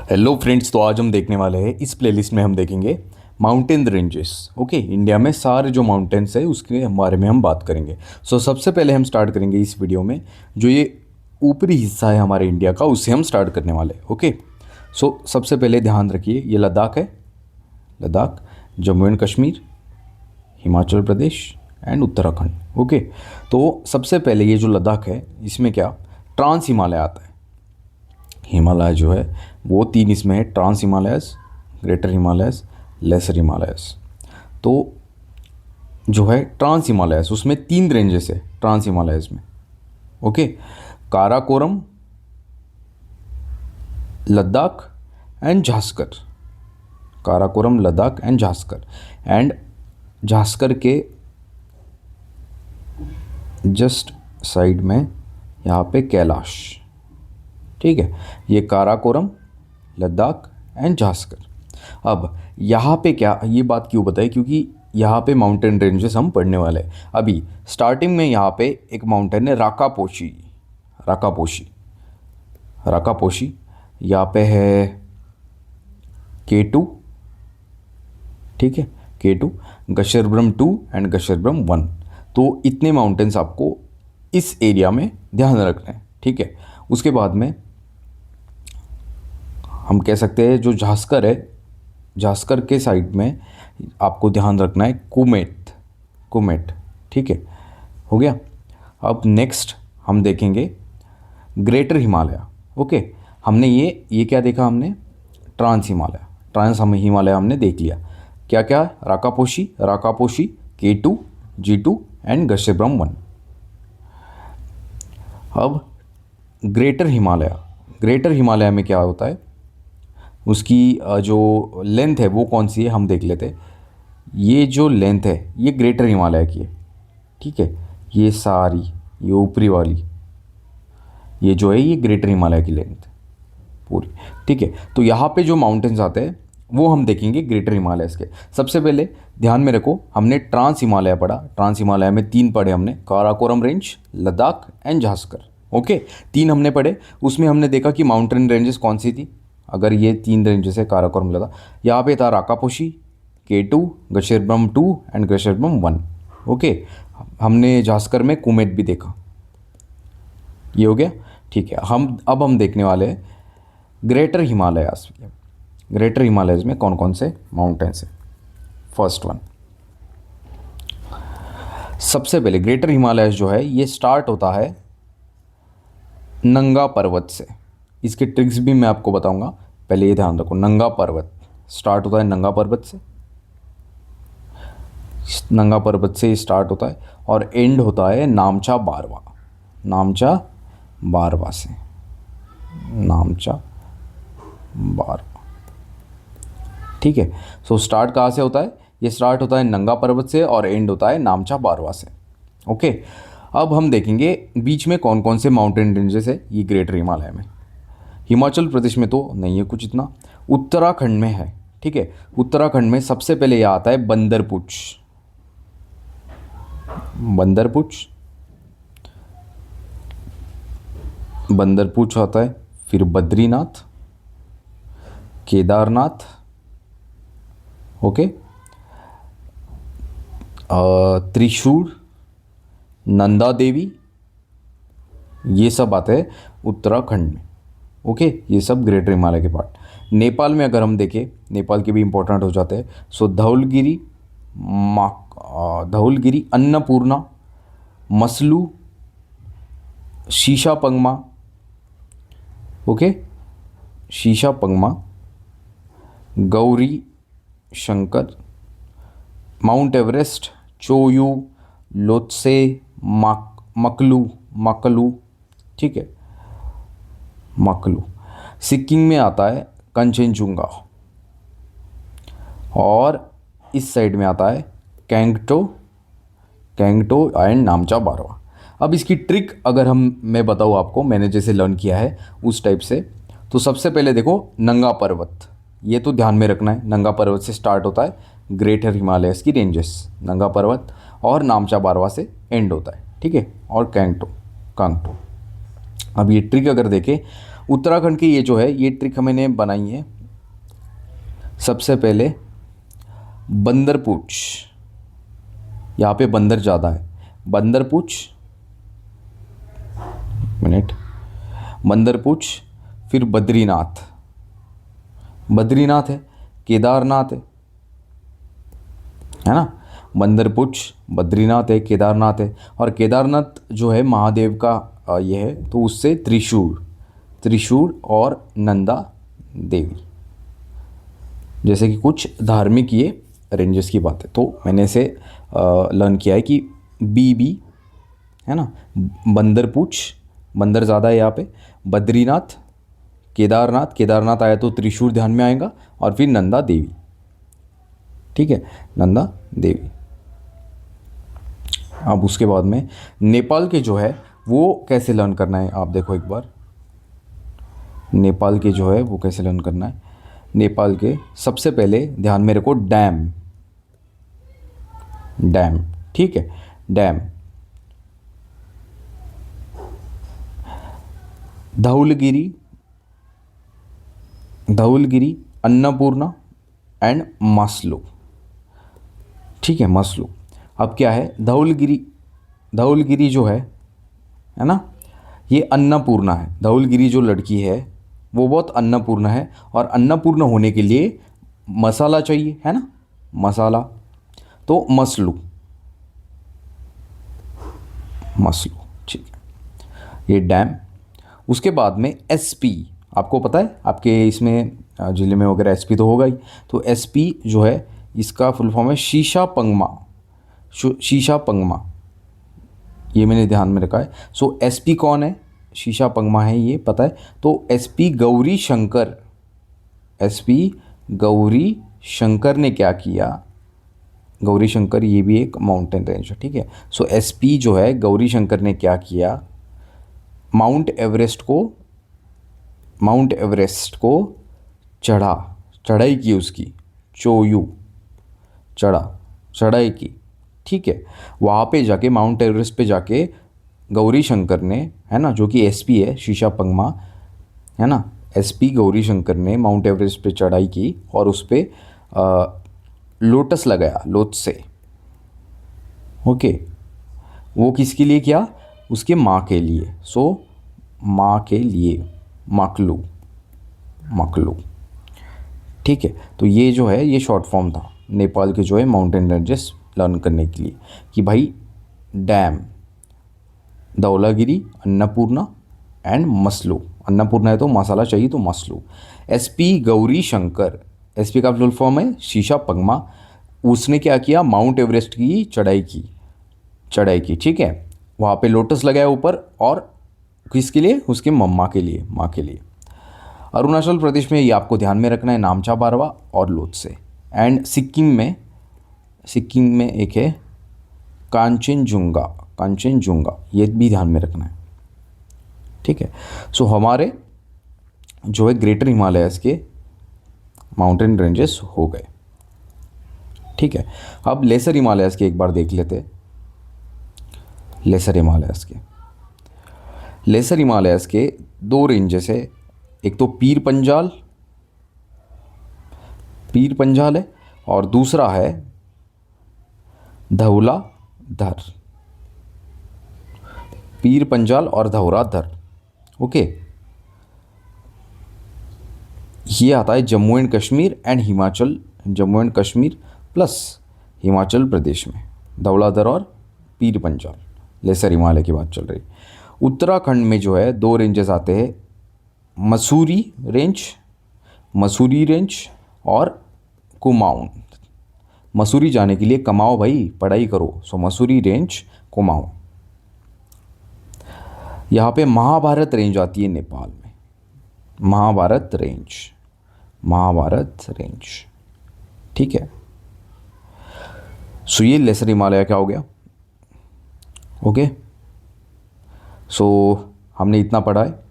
Hello friends, तो आज हम देखने वाले हैं इस प्लेलिस्ट में हम देखेंगे माउंटेन रेंजेस। ओके, इंडिया में सारे जो माउंटेन्स है उसके बारे में हम बात करेंगे। सबसे पहले हम स्टार्ट करेंगे इस वीडियो में जो ये ऊपरी हिस्सा है हमारे इंडिया का, उससे हम स्टार्ट करने वाले हैं। ओके, सबसे पहले ध्यान रखिए, ये लद्दाख है। Ladakh, Jammu and Kashmir, Himachal Pradesh and Uttarakhand. Okay, तो सबसे पहले ये जो लद्दाख है इसमें क्या ट्रांस हिमालय आता है। हिमालय जो है वो तीन इसमें है, trans Himalayas, greater Himalayas, lesser Himalayas. तो जो है ट्रांस हिमालयस उसमें तीन रेंजेस है ट्रांस हिमालयस में। Okay, Karakoram, Ladakh and Zanskar. Karakoram, Ladakh and Zanskar. And Zanskar के जस्ट साइड में यहाँ पे कैलाश। ठीक है, ये काराकोरम, लद्दाख एंड झास्कर। अब यहाँ पे क्या, ये बात क्यों बताई, क्योंकि यहाँ पे माउंटेन रेंजेस हम पढ़ने वाले हैं। अभी स्टार्टिंग में यहाँ पे एक माउंटेन है राकापोशी। राकापोशी, राकापोशी यहाँ पे है K2। ठीक है, K2, गशरब्रम 2 एंड गशरब्रम 1। तो इतने माउंटेन्स आपको इस एरिया में ध्यान रखना है। ठीक है, उसके बाद में हम कह सकते हैं जो झास्कर है, झास्कर के साइड में आपको ध्यान रखना है कुमेट। कुमेट, ठीक है, हो गया। अब नेक्स्ट हम देखेंगे ग्रेटर हिमालय। ओके, हमने ये क्या देखा, हमने ट्रांस हिमालय। ट्रांस हिमालय हमने देख लिया। क्या क्या, Rakaposhi, Rakaposhi, K2, G2 and गशरब्रम 1। अब ग्रेटर हिमालय, ग्रेटर हिमालय में क्या होता है, उसकी जो लेंथ है वो कौन सी है हम देख लेते हैं। ये जो लेंथ है ये ग्रेटर हिमालय की है। ठीक है, ये सारी, ये ऊपरी वाली, ये जो है ये ग्रेटर हिमालय की लेंथ पूरी। ठीक है, तो यहाँ पे जो माउंटेन्स आते हैं वो हम देखेंगे ग्रेटर हिमालय के। सबसे पहले ध्यान में रखो, हमने ट्रांस हिमालय पढ़ा। ट्रांस हिमालय में तीन पढ़े हमने, Karakoram range, Ladakh and Zanskar. Okay, तीन हमने पढ़े। उसमें हमने देखा कि माउंटेन रेंजेस कौन सी थी। अगर ये तीन रेंजेस है काराकोरम, लद्दाख, यहाँ पे था राकापोशी, K2, गशरब्रम 2 एंड गशरब्रम 1। ओके, हमने झास्कर में कुमेट भी देखा। ये हो गया। ठीक है, हम देखने वाले हैं ग्रेटर हिमालयास। ग्रेटर हिमालयस में कौन कौन से माउंटेन्स हैं। फर्स्ट वन, सबसे पहले ग्रेटर हिमालयस जो है ये स्टार्ट होता है नंगा पर्वत से। इसके ट्रिक्स भी मैं आपको बताऊंगा, पहले ये ध्यान रखो। नंगा पर्वत स्टार्ट होता है, नंगा पर्वत से, नंगा पर्वत से स्टार्ट होता है और एंड होता है नामचा बारवा। नामचा बारवा से, नामचा बारवा। ठीक है, स्टार्ट कहाँ से होता है, ये स्टार्ट होता है नंगा पर्वत से और एंड होता है नामचा बारवा से। ओके, अब हम देखेंगे बीच में कौन कौन से माउंटेन रेंजेस है ये ग्रेटर हिमालय में। हिमाचल प्रदेश में तो नहीं है कुछ इतना, उत्तराखंड में है। ठीक है, उत्तराखंड में सबसे पहले यह आता है बंदरपुच। बंदरपुच, बंदरपुच आता है, फिर बद्रीनाथ, केदारनाथ। ओके, त्रिशूर, नंदा देवी, ये सब आते हैं उत्तराखंड में। ओके, ये सब ग्रेटर हिमालय के पार्ट। नेपाल में अगर हम देखें, नेपाल के भी इंपॉर्टेंट हो जाते हैं। Dhaulagiri, Dhaulagiri, Annapurna, Manaslu, Shishapangma. Okay, Shishapangma, Gauri Shankar, Mount Everest, Cho Oyu, Lhotse, Makalu, Makalu. ठीक है, मकलू। सिक्किम में आता है कंचनजुंगा और इस साइड में आता है कैंगटो, कैंगटो एंड नामचा बारवा। अब इसकी ट्रिक अगर मैं बताऊँ आपको, मैंने जैसे लर्न किया है उस टाइप से, तो सबसे पहले देखो नंगा पर्वत, ये तो ध्यान में रखना है। नंगा पर्वत से स्टार्ट होता है ग्रेटर हिमालयस की रेंजेस, नंगा पर्वत, और नामचा बारवा से एंड होता है। ठीक है, और कैंगटो, कांगटो। अब ये ट्रिक अगर देखें, उत्तराखंड की ये जो है ये ट्रिक मैंने बनाई है। सबसे पहले बंदर पूछ, यहाँ पे बंदर ज़्यादा है, बंदर पूछ, मिनट, बंदर पूछ, फिर बद्रीनाथ, बद्रीनाथ है, केदारनाथ है ना, बंदर पूछ, बद्रीनाथ है, केदारनाथ है, और केदारनाथ जो है महादेव का ये है, तो उससे त्रिशूल, त्रिशूल और नंदा देवी, जैसे कि कुछ धार्मिक ये रेंजेस की बात है। तो मैंने इसे लर्न किया है कि बी है ना, बंदर पूछ, बंदर ज़्यादा है यहाँ पे, बद्रीनाथ, केदारनाथ, केदारनाथ आया तो त्रिशूल ध्यान में आएगा, और फिर नंदा देवी। ठीक है, नंदा देवी। अब उसके बाद में नेपाल के जो है वो कैसे लर्न करना है, आप देखो एक बार, नेपाल के जो है वो कैसे लर्न करना है। नेपाल के सबसे पहले ध्यान में रखो डैम, डैम, ठीक है, डैम, धौलगिरी, धौलगिरी, अन्नपूर्णा एंड मसलो, ठीक है, मसलो। अब क्या है, धौलगिरी, धौलगिरी जो है ना, ये अन्नपूर्णा है। धौलगिरी जो लड़की है वो बहुत अन्नपूर्ण है, और अन्नपूर्ण होने के लिए मसाला चाहिए, है ना, मसाला, तो मसलू, मसलू, ठीक है, ये डैम। उसके बाद में एसपी, आपको पता है आपके इसमें ज़िले में वगैरह एसपी तो होगा ही, तो एसपी जो है इसका फुल फॉर्म है शीशा पंगमा, शीशा पंगमा, ये मैंने ध्यान में रखा है। सो एसपी कौन है, शीशा पंगमा है, ये पता है। तो एसपी गौरी शंकर, एसपी गौरी शंकर ने क्या किया, गौरी शंकर ये भी एक माउंटेन रेंज है, ठीक है। सो एसपी जो है गौरी शंकर ने क्या किया, माउंट एवरेस्ट को, माउंट एवरेस्ट को चढ़ा, चढ़ाई की उसकी, चोयू, चढ़ा, चढ़ाई की, ठीक है। वहाँ पे जाके माउंट एवरेस्ट पे जाके गौरी शंकर ने, है ना, जो कि एसपी है शीशा पंगमा, है ना, एसपी गौरी शंकर ने माउंट एवरेस्ट पे चढ़ाई की और उस पर लोटस लगाया, लोट से, ओके। वो किसके लिए किया, उसके माँ के लिए, सो माँ के लिए, मकलू, मकलू, ठीक है। तो ये जो है ये शॉर्ट फॉर्म था नेपाल के जो है माउंटेन रेंजेस लर्न करने के लिए, कि भाई डैम, धौलागिरी, अन्नपूर्णा एंड मसलू, अन्नपूर्णा है तो मसाला चाहिए तो मसलू। एसपी गौरी शंकर, एसपी का फुल फॉर्म है शीशा पंगमा, उसने क्या किया, माउंट एवरेस्ट की चढ़ाई की, चढ़ाई की, ठीक है। वहाँ पे लोटस लगाया ऊपर, और किसके लिए, उसके मम्मा के लिए, माँ के लिए। अरुणाचल प्रदेश में ये आपको ध्यान में रखना है, नामचा बारवा और लोत्से। एंड सिक्किम में, सिक्किम में एक है कांचनजुंगा, कांचनजुंगा, ये भी ध्यान में रखना है, ठीक है। सो हमारे जो है ग्रेटर हिमालयस के माउंटेन रेंजेस हो गए, ठीक है। अब लेसर हिमालयस के एक बार देख लेते हैं। लेसर हिमालयस के, लेसर हिमालयस के दो रेंजेस है, एक तो पीर पंजाल, पीर पंजाल है, और दूसरा है धौलाधर, पीर पंजाल और धौलाधर, ओके। ये आता है Jammu and Kashmir and Himachal, Jammu and Kashmir plus Himachal Pradesh में, धौलाधर और पीर पंजाल, लेसर हिमालय की बात चल रही। उत्तराखंड में जो है दो रेंजेस आते हैं, मसूरी रेंज, मसूरी रेंज और कुमाऊं। मसूरी जाने के लिए कमाओ भाई, पढ़ाई करो, सो मसूरी रेंज, कुमाऊं। यहाँ पे महाभारत रेंज आती है नेपाल में, महाभारत रेंज, महाभारत रेंज, ठीक है। सो ये लेसर हिमालय क्या हो गया, ओके। सो हमने इतना पढ़ा है।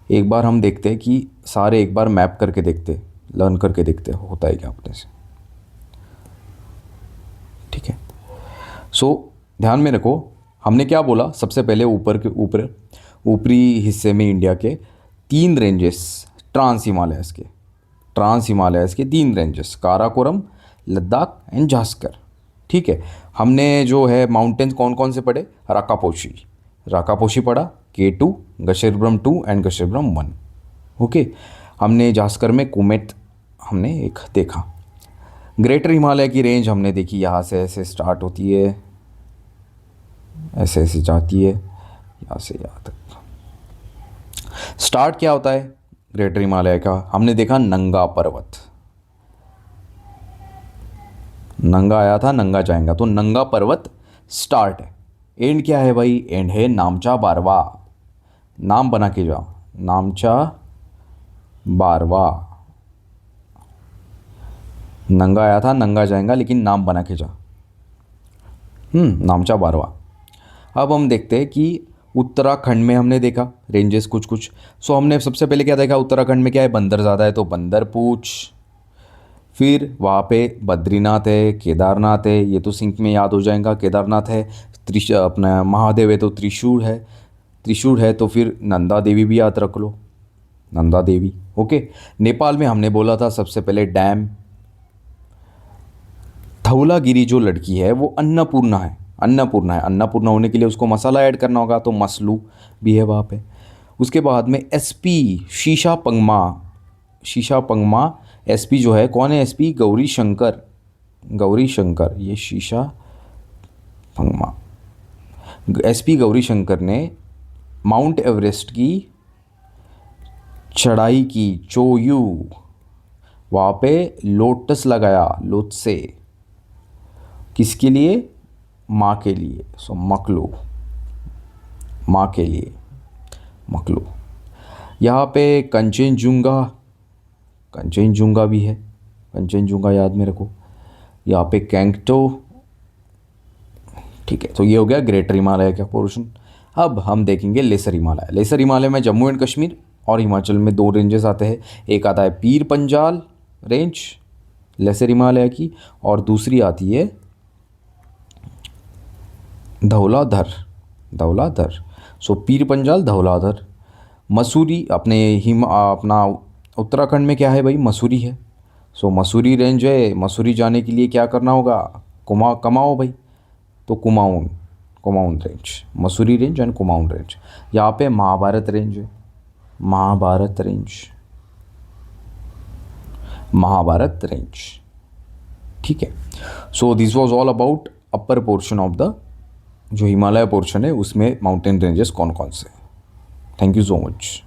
एक बार हम देखते हैं कि सारे एक बार मैप करके देखते, लर्न करके देखते होता है क्या अपने से, ठीक है। सो ध्यान में रखो, हमने क्या बोला सबसे पहले, ऊपर के ऊपर ऊपरी हिस्से में इंडिया के तीन रेंजेस ट्रांस हिमालयस के, ट्रांस हिमालयस के तीन रेंजेस, काराकोरम, लद्दाख एंड जास्कर। ठीक है, हमने जो है माउंटेन्स कौन कौन से पढ़े? राकापोशी, राकापोशी पढ़ा, K2, गशेरब्रम 2 एंड गशेरब्रम 1। ओके, हमने जास्कर में कुमेट हमने एक देखा। ग्रेटर हिमालय की रेंज हमने देखी, यहाँ से ऐसे स्टार्ट होती है, ऐसे ऐसे जाती है, यहाँ से यहाँ तक। स्टार्ट क्या होता है ग्रेटर हिमालय का? हमने देखा नंगा पर्वत, नंगा आया था, नंगा जाएगा, तो नंगा पर्वत स्टार्ट है। एंड क्या है भाई? एंड है नामचा बारवा, नाम बना के जा, नामचा बारवा। नंगा आया था, नंगा जाएगा, लेकिन नाम बना के जा, नामचा बारवा। अब हम देखते हैं कि उत्तराखंड में हमने देखा रेंजेस कुछ कुछ। सो हमने सबसे पहले क्या देखा? उत्तराखंड में क्या है? बंदर ज़्यादा है, तो बंदर पूछ। फिर वहाँ पे बद्रीनाथ है, केदारनाथ है, ये तो सिंक में याद हो जाएगा। केदारनाथ है, अपना महादेव है, तो त्रिशूर है, त्रिशूर है, तो फिर नंदा देवी भी याद रख लो, नंदा देवी। ओके, नेपाल में हमने बोला था सबसे पहले डैम, धौलागिरी जो लड़की है वो अन्नपूर्णा है, अन्नपूर्णा है। अन्नपूर्णा होने के लिए उसको मसाला ऐड करना होगा, तो मसलू भी है वहाँ पे। उसके बाद में एसपी शीशा पंगमा, शीशा पंगमा एसपी जो है, कौन है एसपी? गौरी शंकर, गौरी शंकर, ये शीशा पंगमा एसपी गौरी शंकर ने माउंट एवरेस्ट की चढ़ाई की, चोयू, वहाँ पे लोटस लगाया, लोटसे, किसके लिए? माँ के लिए। सो मकलू, माँ के लिए, मकलू। यहाँ पे कंचनजुंगा, कंचनजुंगा भी है, कंचनजुंगा याद में रखो। यहाँ पे कैंगटो। ठीक है, तो ये हो गया ग्रेटर हिमालय का पोर्शन। अब हम देखेंगे लेसर हिमालय। लेसर हिमालय में जम्मू एंड कश्मीर और हिमाचल में दो रेंजेस आते हैं। एक आता है पीर पंजाल रेंज लेसर हिमालय की, और दूसरी आती है धौलाधर, धौलाधर। सो पीर पंजाल, धौलाधर। मसूरी अपने अपना उत्तराखंड में क्या है भाई? मसूरी है। सो मसूरी रेंज है, मसूरी जाने के लिए क्या करना होगा? कमाओ भाई, तो Kumaon, Kumaon range, Mussoorie range and Kumaon range. यहाँ पे महाभारत रेंज है, महाभारत रेंज, महाभारत रेंज। ठीक है, so this was all about upper portion of the जो हिमालय पोर्शन है, उसमें माउंटेन रेंजेस कौन कौन से। Thank you so much.